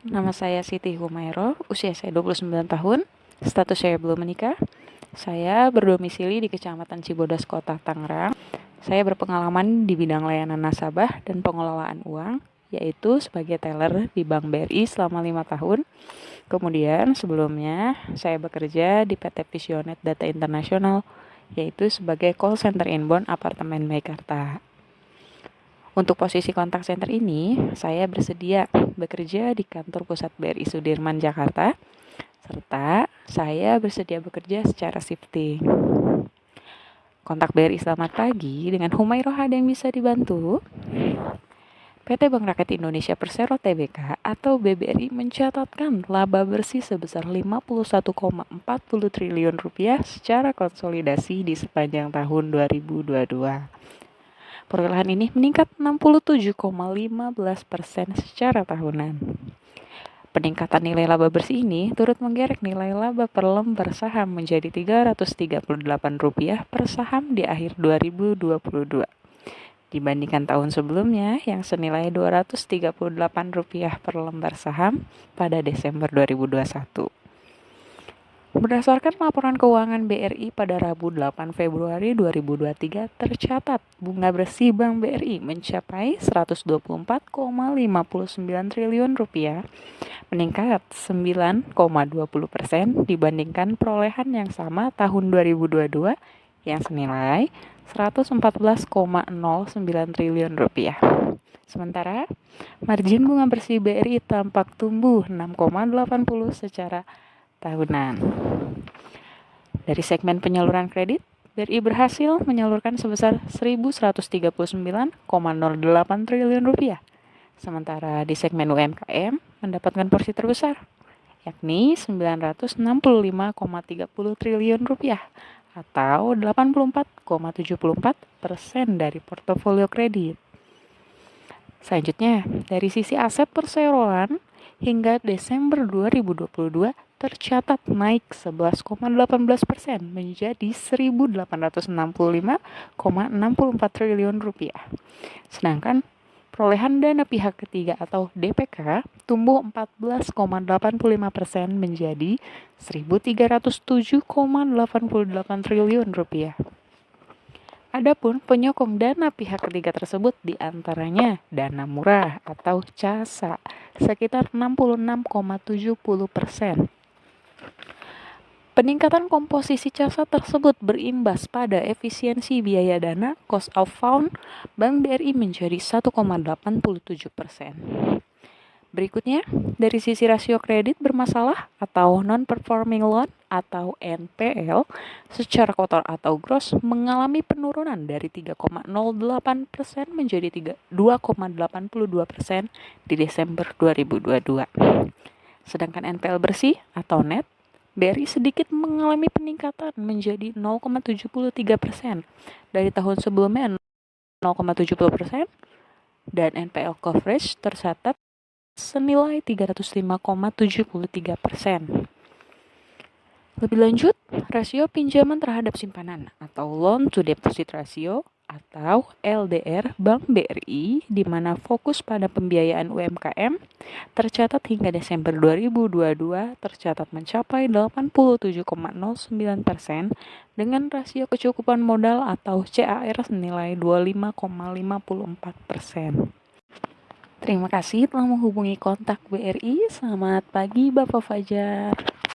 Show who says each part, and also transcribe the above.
Speaker 1: Nama saya Siti Humairo, usia saya 29 tahun, status saya belum menikah. Saya berdomisili di Kecamatan Cibodas, Kota Tangerang. Saya berpengalaman di bidang layanan nasabah dan pengelolaan uang, yaitu sebagai teller di Bank BRI selama 5 tahun. Kemudian sebelumnya saya bekerja di PT Visionet Data Internasional, yaitu sebagai call center inbound apartemen Meikarta. Untuk posisi kontak center ini, saya bersedia bekerja di kantor pusat BRI Sudirman, Jakarta, serta saya bersedia bekerja secara shifting. Kontak BRI selamat pagi, dengan Humairah ada yang bisa dibantu? PT Bank Rakyat Indonesia Persero Tbk atau BBRI mencatatkan laba bersih sebesar 51,40 triliun rupiah secara konsolidasi di sepanjang tahun 2022. Perolehan ini meningkat 67,15% secara tahunan. Peningkatan nilai laba bersih ini turut menggerek nilai laba per lembar saham menjadi Rp338 per saham di akhir 2022. Dibandingkan tahun sebelumnya yang senilai Rp238 per lembar saham pada Desember 2021. Berdasarkan laporan keuangan BRI pada Rabu 8 Februari 2023 tercatat bunga bersih Bank BRI mencapai Rp124,59 triliun, meningkat 9,20% dibandingkan perolehan yang sama tahun 2022 yang senilai Rp114,09 triliun. Sementara margin bunga bersih BRI tampak tumbuh 6,80 secara tahunan. Dari segmen penyaluran kredit, BRI berhasil menyalurkan sebesar Rp1.139,08 triliun. Sementara di segmen UMKM mendapatkan porsi terbesar, yakni Rp965,30 triliun atau 84,74% dari portofolio kredit. Selanjutnya, dari sisi aset perseroan, hingga Desember 2022 tercatat naik 11,18% menjadi Rp1.865,64 triliun. Sedangkan perolehan dana pihak ketiga atau DPK tumbuh 14,85% menjadi Rp1.307,88 triliun. Adapun penyokong dana pihak ketiga tersebut diantaranya dana murah atau CASA sekitar 66,70%. Peningkatan komposisi CASA tersebut berimbas pada efisiensi biaya dana cost of fund Bank BRI menjadi 1,87%. Berikutnya, dari sisi rasio kredit bermasalah atau non-performing loan atau NPL secara kotor atau gross mengalami penurunan dari 3,08% menjadi 2,82% di Desember 2022. Sedangkan NPL bersih atau net BRI sedikit mengalami peningkatan menjadi 0,73% dari tahun sebelumnya 0,70% dan NPL coverage tercatat senilai 305,73%. Lebih lanjut, rasio pinjaman terhadap simpanan atau loan to deposit ratio atau LDR Bank BRI di mana fokus pada pembiayaan UMKM tercatat hingga Desember 2022 tercatat mencapai 87,09% dengan rasio kecukupan modal atau CAR senilai 25,54%. Terima kasih telah menghubungi kontak BRI. Selamat pagi Bapak Fajar.